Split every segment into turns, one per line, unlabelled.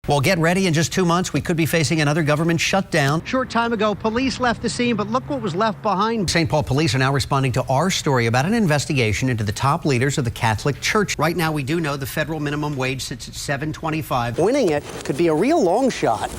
Well, get ready. In just 2 months, we could be facing another government shutdown.
Short time ago, police left the scene, but look what was left behind.
St. Paul police are now responding to our story about an investigation into the top leaders of the Catholic Church. Right now, we do know the federal minimum wage sits at $7.25.
Winning it could be a real long shot.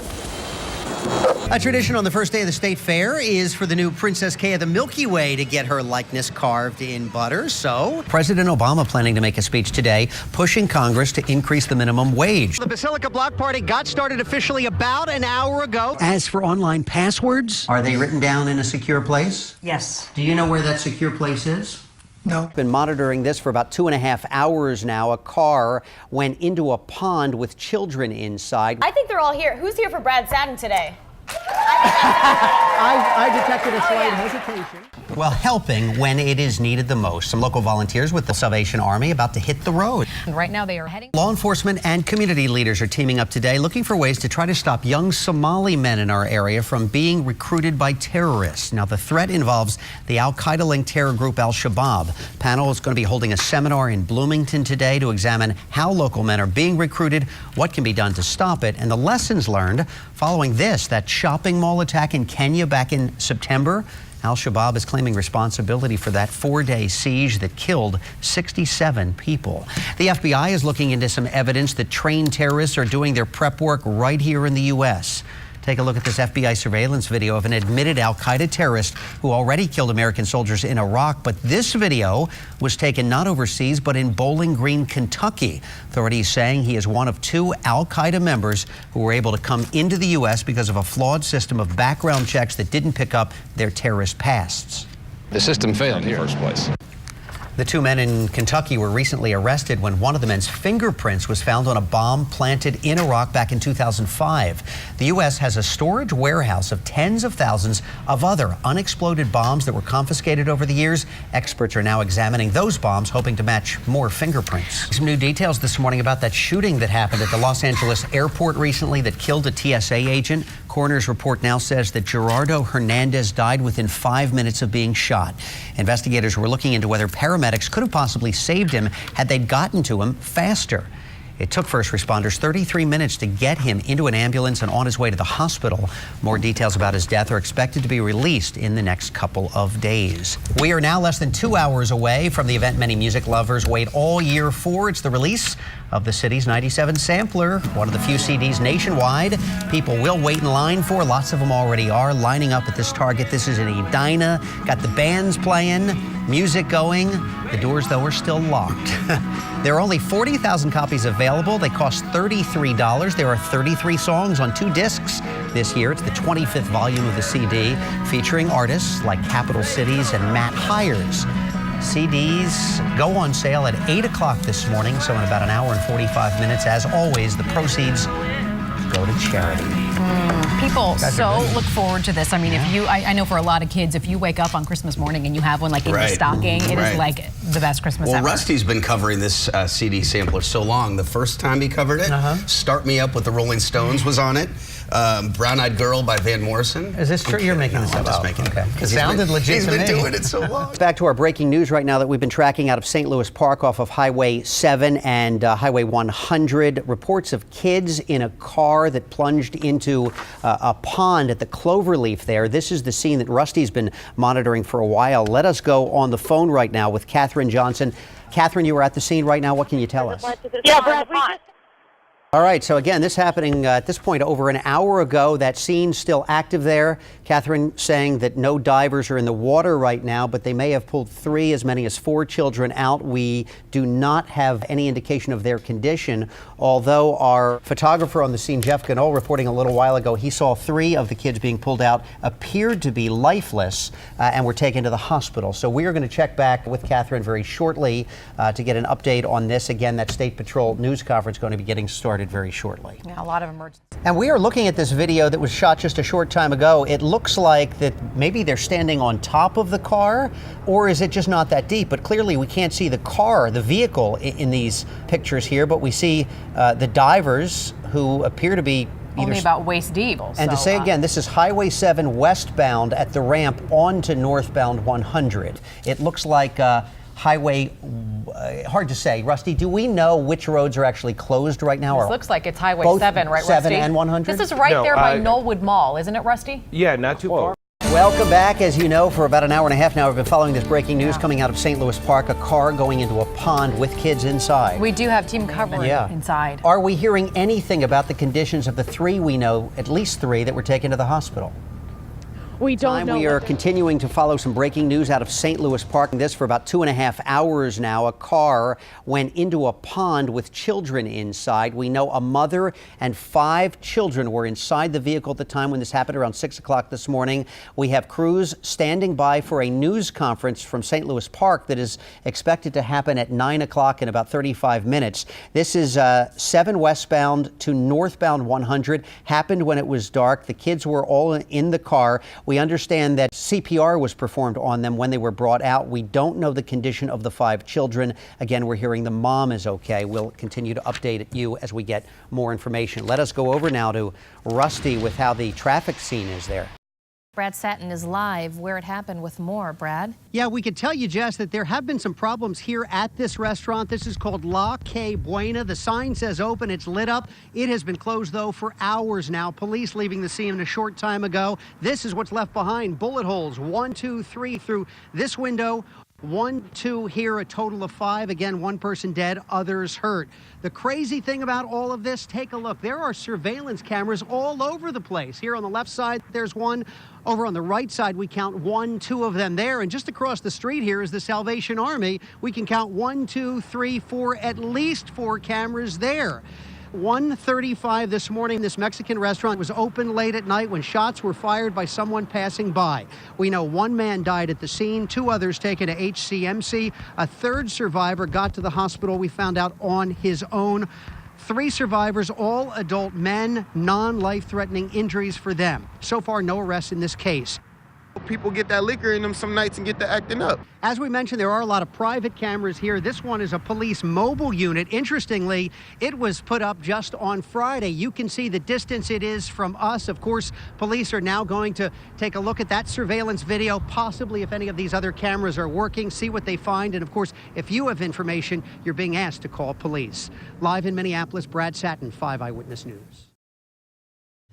A tradition on the first day of the state fair is for the new Princess Kay of the Milky Way to get her likeness carved in butter. So, President Obama planning to make a speech today pushing Congress to increase the minimum wage.
The Basilica Block Party got started officially about an hour ago.
As for online passwords, are they written down in a secure place?
Yes.
Do you know where that secure place is?
No.
Been monitoring this for about 2.5 hours now. A car went into a pond with children inside.
I think they're all here. Who's here for bradsattin today?
I detected a slight hesitation.
Well, helping when it is needed the most. Some local volunteers with the Salvation Army about to hit the road.
Right now they are heading.
Law enforcement and community leaders are teaming up today looking for ways to try to stop young Somali men in our area from being recruited by terrorists. Now, the threat involves the al-Qaeda-linked terror group Al-Shabaab. Panel is going to be holding a seminar in Bloomington today to examine how local men are being recruited, what can be done to stop it, and the lessons learned following that shopping mall attack in Kenya back in September. Al-Shabaab is claiming responsibility for that 4-day siege that killed 67 people. The FBI is looking into some evidence that trained terrorists are doing their prep work right here in the U.S. Take a look at this FBI surveillance video of an admitted al-Qaeda terrorist who already killed American soldiers in Iraq. But this video was taken not overseas, but in Bowling Green, Kentucky. Authorities saying he is one of 2 al-Qaeda members who were able to come into the U.S. because of a flawed system of background checks that didn't pick up their terrorist pasts.
The system failed in the first place.
The 2 men in Kentucky were recently arrested when one of the men's fingerprints was found on a bomb planted in Iraq back in 2005. The U.S. has a storage warehouse of tens of thousands of other unexploded bombs that were confiscated over the years. Experts are now examining those bombs, hoping to match more fingerprints. Some new details this morning about that shooting that happened at the Los Angeles airport recently that killed a TSA agent. Coroner's report now says that Gerardo Hernandez died within 5 minutes of being shot. Investigators were looking into whether paramedics could have possibly saved him had they gotten to him faster. It took first responders 33 minutes to get him into an ambulance and on his way to the hospital. More details about his death are expected to be released in the next couple of days. We are now less than 2 hours away from the event many music lovers wait all year for. It's the release of the city's 97 sampler, one of the few CDs nationwide people will wait in line for. Lots of them already are lining up at this Target. This is in Edina. Got the bands playing, music going. The doors, though, are still locked. There are only 40,000 copies available. They cost $33. There are 33 songs on 2 discs this year. It's the 25th volume of the CD, featuring artists like Capital Cities and Matt Hires. CDs go on sale at 8 o'clock this morning, so in about an hour and 45 minutes. As always, the proceeds go to charity.
People so look forward to this. I mean, I know for a lot of kids, if you wake up on Christmas morning and you have one like in your stocking, it is like the best Christmas ever.
Well, Rusty's been covering this CD sampler so long. The first time he covered it, Start Me Up with the Rolling Stones was on it. Brown Eyed Girl by Van Morrison.
Is this true? You're making this up?
I'm just making it up.
It sounded legit to me.
He's been doing it so long.
Back to our breaking news right now that we've been tracking out of St. Louis Park off of Highway 7 and Highway 100. Reports of kids in a car that plunged into a pond at the Cloverleaf there. This is the scene that Rusty's been monitoring for a while. Let us go on the phone right now with Catherine Johnson. Catherine, you were at the scene right now. What can you tell us?
Yeah, Brad,
All right, so again, this happening at this point over an hour ago. That scene's still active there. Catherine saying that no divers are in the water right now, but they may have pulled 3, as many as 4 children out. We do not have any indication of their condition, although our photographer on the scene, Jeff Ganol, reporting a little while ago, he saw 3 of the kids being pulled out, appeared to be lifeless, and were taken to the hospital. So we are going to check back with Catherine very shortly to get an update on this. Again, that State Patrol news conference going to be getting started very shortly.
Yeah, a lot of emergencies.
And we are looking at this video that was shot just a short time ago. It looks like that maybe they're standing on top of the car, or is it just not that deep? But clearly we can't see the car, the vehicle in these pictures here, but we see the divers who appear to be
only about waist deep.
And to say again, this is Highway 7 westbound at the ramp onto northbound 100. It looks like Highway hard to say. Rusty, do we know which roads are actually closed right now?
This looks like it's Highway
both
7, right,
7
Rusty?
and 100?
This is right there by Knollwood Mall, isn't it, Rusty?
Yeah, not too far.
Welcome back. As you know, for about an hour and a half now, we've been following this breaking news coming out of St. Louis Park, a car going into a pond with kids inside.
We do have team coverage inside.
Are we hearing anything about the conditions of the 3 we know, at least 3, that were taken to the hospital?
We don't know.
We are continuing to follow some breaking news out of St. Louis Park. This for about 2.5 hours now. A car went into a pond with children inside. We know a mother and 5 children were inside the vehicle at the time when this happened around 6 o'clock this morning. We have crews standing by for a news conference from St. Louis Park that is expected to happen at 9 o'clock in about 35 minutes. This is 7 westbound to northbound 100. Happened when it was dark. The kids were all in the car. We understand that CPR was performed on them when they were brought out. We don't know the condition of the 5 children. Again, we're hearing the mom is okay. We'll continue to update you as we get more information. Let us go over now to Rusty with how the traffic scene is there.
Brad Sattin is live where it happened with more. Brad?
Yeah, we could tell you, Jess, that there have been some problems here at this restaurant. This is called La Que Buena. The sign says open. It's lit up. It has been closed, though, for hours now. Police leaving the scene a short time ago. This is what's left behind. Bullet holes, 1, 2, 3 through this window. 1, 2 here, a total of 5. Again, 1 person dead, others hurt. The crazy thing about all of this, take a look. There are surveillance cameras all over the place. Here on the left side, there's one. Over on the right side, we count 1, 2 of them there. And just across the street here is the Salvation Army. We can count 1, 2, 3, 4, at least 4 cameras there. 1:35 this morning, this Mexican restaurant was open late at night when shots were fired by someone passing by. We know 1 man died at the scene, 2 others taken to HCMC. A 3rd survivor got to the hospital, we found out, on his own. 3 survivors, all adult men, non-life-threatening injuries for them. So far, no arrests in this case.
People get that liquor in them some nights and get to acting up.
As we mentioned, there are a lot of private cameras here. This one is a police mobile unit. Interestingly, it was put up just on Friday. You can see the distance it is from us. Of course, police are now going to take a look at that surveillance video, possibly if any of these other cameras are working, see what they find. And of course, if you have information, you're being asked to call police. Live in Minneapolis, Brad Sattin, 5 Eyewitness News.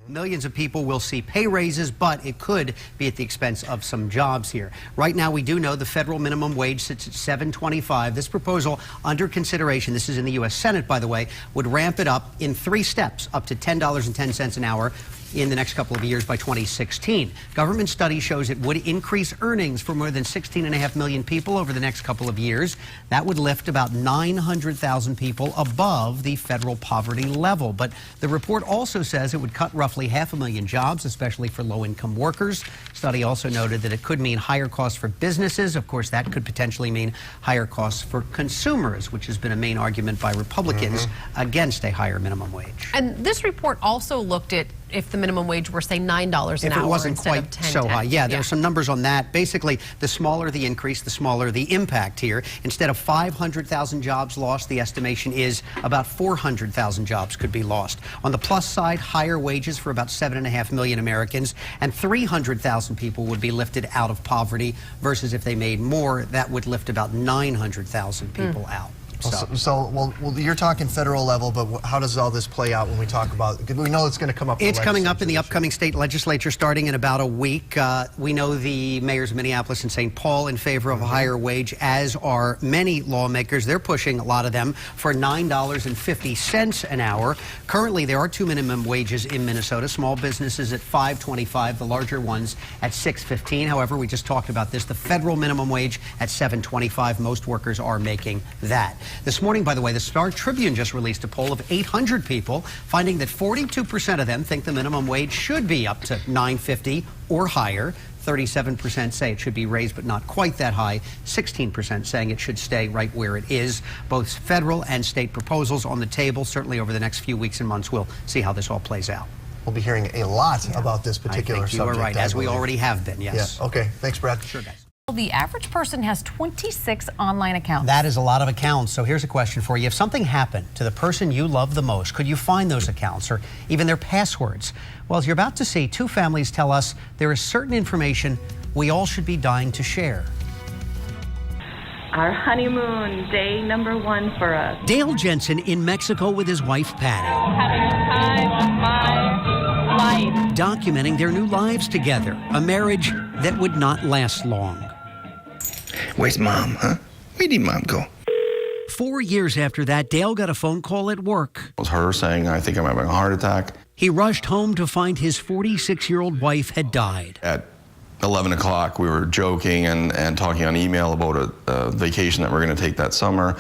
Millions of people will see pay raises, but it could be at the expense of some jobs here. Right now, we do know the federal minimum wage sits at $7.25. This proposal under consideration, this is in the U.S. Senate, by the way, would ramp it up in 3 steps, up to $10.10 an hour in the next couple of years by 2016. Government study shows it would increase earnings for more than 16.5 million people over the next couple of years. That would lift about 900,000 people above the federal poverty level. But the report also says it would cut roughly 500,000 jobs, especially for low-income workers. Study also noted that it could mean higher costs for businesses. Of course, that could potentially mean higher costs for consumers, which has been a main argument by Republicans against a higher minimum wage.
And this report also looked at if the minimum wage were, say, $9 an hour
if it wasn't
instead
quite
of 10
so high. Yeah, there are some numbers on that. Basically, the smaller the increase, the smaller the impact here. Instead of 500,000 jobs lost, the estimation is about 400,000 jobs could be lost. On the plus side, higher wages for about 7.5 million Americans, and 300,000 people would be lifted out of poverty, versus if they made more, that would lift about 900,000 people out.
Well, you're talking federal level, but how does all this play out when we talk about, because we know it's going to come up.
It's coming up in the upcoming state legislature starting in about a week. We know the mayors of Minneapolis and St. Paul in favor of a higher wage, as are many lawmakers. They're pushing, a lot of them, for $9.50 an hour. Currently, there are 2 minimum wages in Minnesota. Small businesses at $5.25, the larger ones at $6.15. However, we just talked about this. The federal minimum wage at $7.25. Most workers are making that. This morning, by the way, the Star Tribune just released a poll of 800 people, finding that 42% of them think the minimum wage should be up to $9.50 or higher. 37% say it should be raised, but not quite that high. 16% saying it should stay right where it is. Both federal and state proposals on the table. Certainly over the next few weeks and months, we'll see how this all plays out.
We'll be hearing a lot about this particular subject.
I think you are right, as we already have been, yes.
Yeah. Okay, thanks, Brad.
Sure, guys.
The average person has 26 online accounts.
That is a lot of accounts. So here's a question for you. If something happened to the person you love the most, could you find those accounts or even their passwords? Well, as you're about to see, 2 families tell us there is certain information we all should be dying to share.
our honeymoon, day number 1 for us.
Dale Jensen in Mexico with his wife, Patty.
Having the time of my life.
Documenting their new lives together, a marriage that would not last long.
Where's Mom, huh? Where did Mom go?
4 years after that, Dale got a phone call at work.
It was her saying, I think I'm having a heart attack.
He rushed home to find his 46-year-old wife had died.
At 11 o'clock, we were joking and talking on email about a vacation that we're going to take that summer.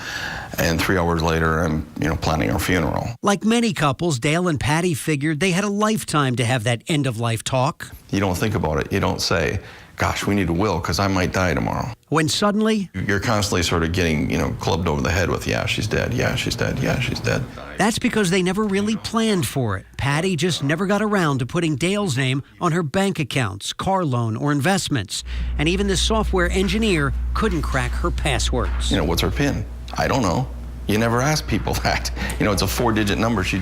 And 3 hours later, I'm planning our funeral.
Like many couples, Dale and Patty figured they had a lifetime to have that end-of-life talk.
You don't think about it. You don't say, gosh, we need a will because I might die tomorrow.
When suddenly,
you're constantly sort of getting, clubbed over the head with, yeah, she's dead, yeah, she's dead, yeah, she's dead.
That's because they never really planned for it. Patty just never got around to putting Dale's name on her bank accounts, car loan, or investments. And even the software engineer couldn't crack her passwords.
What's her PIN? I don't know. You never ask people that. It's a 4-digit number she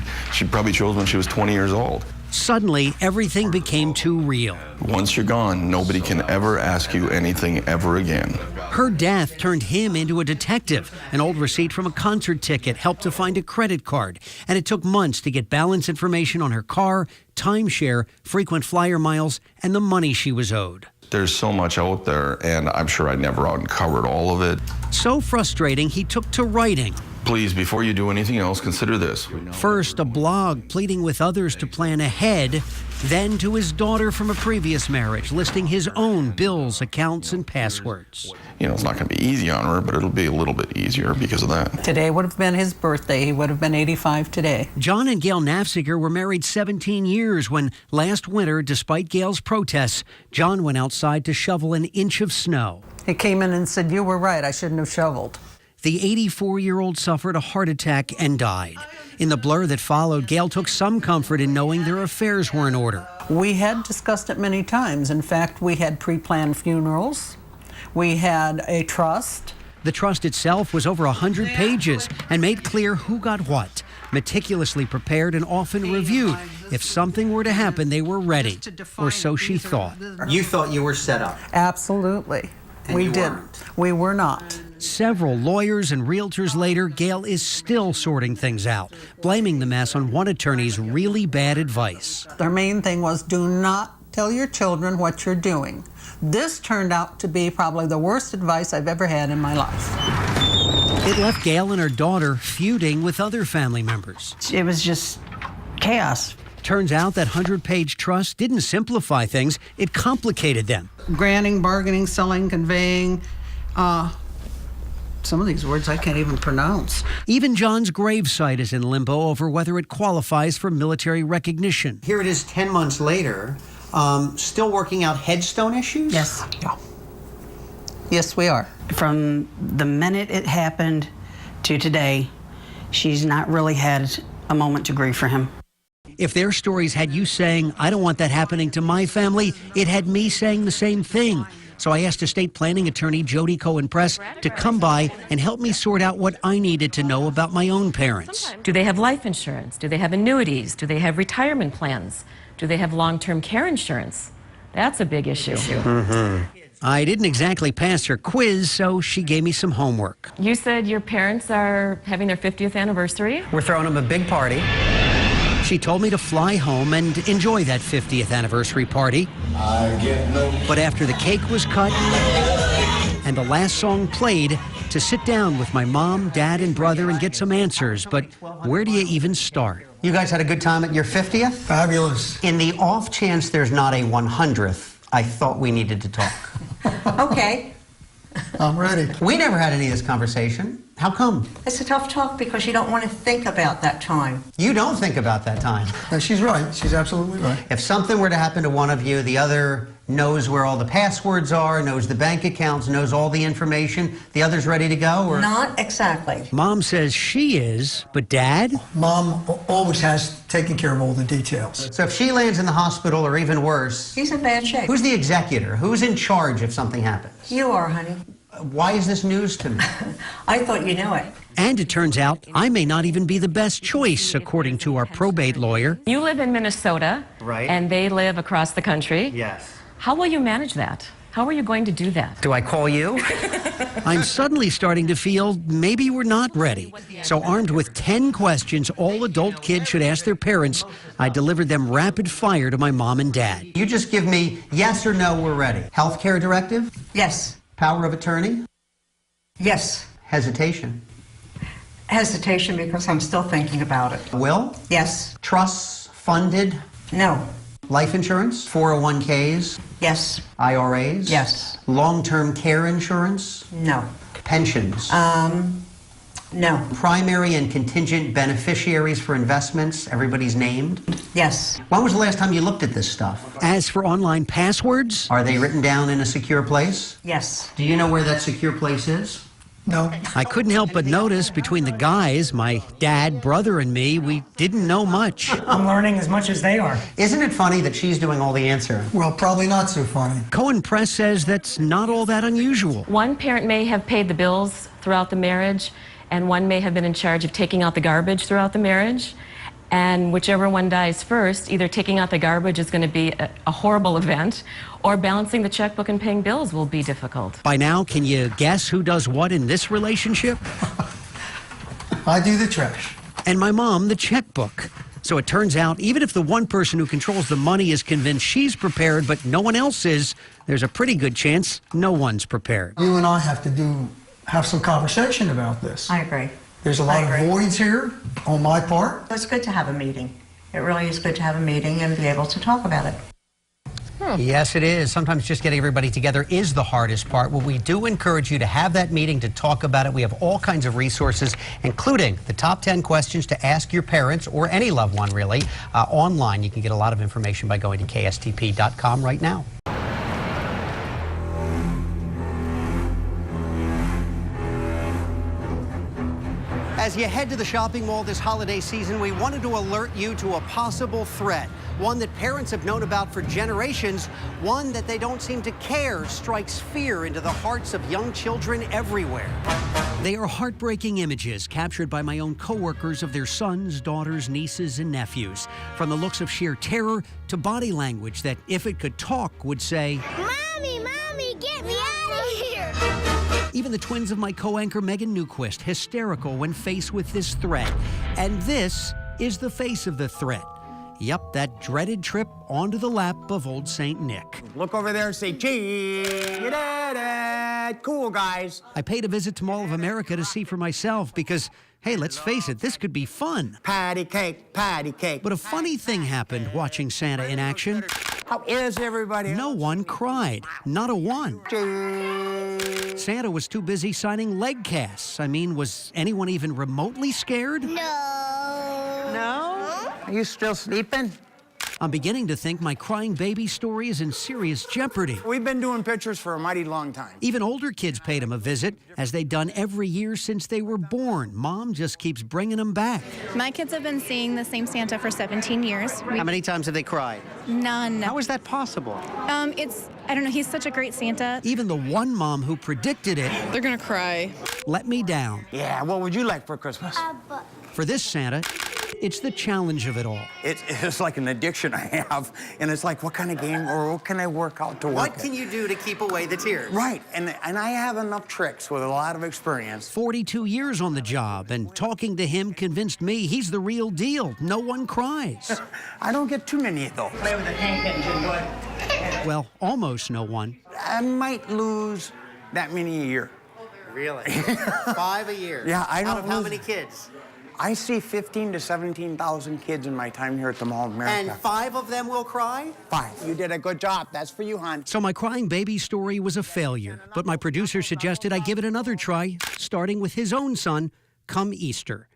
probably chose when she was 20 years old.
Suddenly, everything became too real.
Once you're gone, nobody can ever ask you anything ever again.
Her death turned him into a detective. An old receipt from a concert ticket helped to find a credit card. And it took months to get balance information on her car, timeshare, frequent flyer miles, and the money she was owed.
There's so much out there, and I'm sure I never uncovered all of it.
So frustrating, he took to writing.
Please, before you do anything else, consider this.
First, a blog pleading with others to plan ahead, then to his daughter from a previous marriage, listing his own bills, accounts, and passwords.
It's not going to be easy on her, but it'll be a little bit easier because of that.
Today would have been his birthday. He would have been 85 today.
John and Gail Nafziger were married 17 years when last winter, despite Gail's protests, John went outside to shovel an inch of snow.
He came in and said, "You were right, I shouldn't have shoveled."
The 84-year-old suffered a heart attack and died. In the blur that followed, Gail took some comfort in knowing their affairs were in order.
We had discussed it many times. In fact, we had pre-planned funerals. We had a trust.
The trust itself was over 100 pages and made clear who got what. Meticulously prepared and often reviewed. If something were to happen, they were ready. Or so she thought.
You thought you were set up?
Absolutely. We didn't. We were not.
Several lawyers and realtors later, Gail is still sorting things out, blaming the mess on one attorney's really bad advice.
Their main thing was, do not tell your children what you're doing. This turned out to be probably the worst advice I've ever had in my life.
It left Gail and her daughter feuding with other family members.
It was just chaos.
Turns out that 100-page trust didn't simplify things, it complicated them.
Granting, bargaining, selling, conveying, some of these words I can't even pronounce.
Even John's gravesite is in limbo over whether it qualifies for military recognition.
Here it is 10 months later, still working out headstone issues?
Yes. Yeah. Yes, we are.
From the minute it happened to today, she's not really had a moment to grieve for him.
If their stories had you saying, I don't want that happening to my family, it had me saying the same thing. So I asked estate planning attorney Jody Cohen-Press to come by and help me sort out what I needed to know about my own parents.
Do they have life insurance? Do they have annuities? Do they have retirement plans? Do they have long-term care insurance? That's a big issue.
I didn't exactly pass her quiz, so she gave me some homework.
You said your parents are having their 50th anniversary?
We're throwing them a big party.
She told me to fly home and enjoy that 50th anniversary party. But after the cake was cut and the last song played, to sit down with my mom, dad, and brother and get some answers. But where do you even start?
You guys had a good time at your 50th?
Fabulous.
In the off chance there's not a 100th, I thought we needed to talk.
Okay.
I'm ready.
We never had any of this conversation. How come?
It's a tough talk because you don't want to think about that time.
You don't think about that time.
No, she's right. She's absolutely right.
If something were to happen to one of you, the other knows where all the passwords are, knows the bank accounts, knows all the information. The other's ready to go? Or?
Not exactly.
Mom says she is, but Dad?
Mom always has taken care of all the details.
So if she lands in the hospital or even worse...
She's in bad shape.
Who's the executor? Who's in charge if something happens?
You are, honey.
Why is this news to me?
I thought you knew it.
And it turns out I may not even be the best choice, according to our probate lawyer.
You live in Minnesota,
right?
And they live across the country.
Yes.
How will you manage that? How are you going to do that?
Do I call you? I'm suddenly starting to feel maybe we're not ready. So armed with 10 questions all adult kids should ask their parents, I delivered them rapid fire to my mom and dad. You just give me yes or no, we're ready. Healthcare directive?
Yes.
Power of attorney?
Yes.
Hesitation?
Hesitation because I'm still thinking about it.
Will?
Yes.
Trusts funded?
No.
Life insurance? 401ks?
Yes.
IRAs?
Yes.
Long-term care insurance?
No.
Pensions?
No.
Primary and contingent beneficiaries for investments? Everybody's named?
Yes.
When was the last time you looked at this stuff? As for online passwords, are they written down in a secure place?
Yes.
Do you know where that secure place is?
No.
I couldn't help but notice between the guys, my dad, brother, and me, we didn't know much.
I'm learning as much as they are.
Isn't it funny that she's doing all the answering?
Well, probably not so funny.
Cohen Press says that's not all that unusual.
One parent may have paid the bills throughout the marriage, and one may have been in charge of taking out the garbage throughout the marriage. And whichever one dies first, either taking out the garbage is going to be a horrible event, or balancing the checkbook and paying bills will be difficult.
By now, can you guess who does what in this relationship?
I do the trash.
And my mom, the checkbook. So it turns out, even if the one person who controls the money is convinced she's prepared, but no one else is, there's a pretty good chance no one's prepared.
You and I have to have some conversation about this.
I agree.
There's a lot of voids here on my part.
It's good to have a meeting. It really is good to have a meeting and be able to talk about it.
Yes, it is. Sometimes just getting everybody together is the hardest part. Well, we do encourage you to have that meeting to talk about it. We have all kinds of resources, including the top 10 questions to ask your parents or any loved one, really. Online, you can get a lot of information by going to KSTP.com right now. As you head to the shopping mall this holiday season, we wanted to alert you to a possible threat, one that parents have known about for generations, one that they don't seem to care strikes fear into the hearts of young children everywhere. They are heartbreaking images captured by my own coworkers of their sons, daughters, nieces, and nephews. From the looks of sheer terror to body language that, if it could talk, would say,
Mommy, Mommy, get me out of here!
Even the twins of my co-anchor Megan Newquist hysterical when faced with this threat. And this is the face of the threat. Yep, that dreaded trip onto the lap of old St. Nick.
Look over there and say, cheese. Cool, guys.
I paid a visit to Mall of America to see for myself because, hey, let's face it, this could be fun.
Patty cake, patty cake.
But a funny thing happened watching Santa in action.
How is everybody?
No one cried. Not a one. Santa was too busy signing leg casts. I mean, was anyone even remotely scared?
No? Are you still sleeping?
I'm beginning to think my crying baby story is in serious jeopardy.
We've been doing pictures for a mighty long time.
Even older kids paid him a visit, as they've done every year since they were born. Mom just keeps bringing them back.
My kids have been seeing the same Santa for 17 years.
How many times have they cried?
None.
How is that possible?
I don't know, he's such a great Santa.
Even the one mom who predicted it...
They're gonna cry.
...let me down.
Yeah, what would you like for Christmas?
A book.
For this Santa, it's the challenge of it all.
It's like an addiction I have, and it's like, what kind of game or what can I work out to work
What can you do to keep away the tears?
Right, and I have enough tricks with a lot of experience.
42 years on the job, and talking to him convinced me he's the real deal. No one cries.
I don't get too many, though. Play with the tank engine, boy.
Well, almost no one.
I might lose that many a year.
Really? 5 a year?
Yeah, I don't
Out of how many kids?
I see 15,000 to 17,000 kids in my time here at the Mall of America.
And 5 of them will cry?
5. You did a good job. That's for you, hon.
So my crying baby story was a failure, but my producer suggested I give it another try, starting with his own son, come Easter.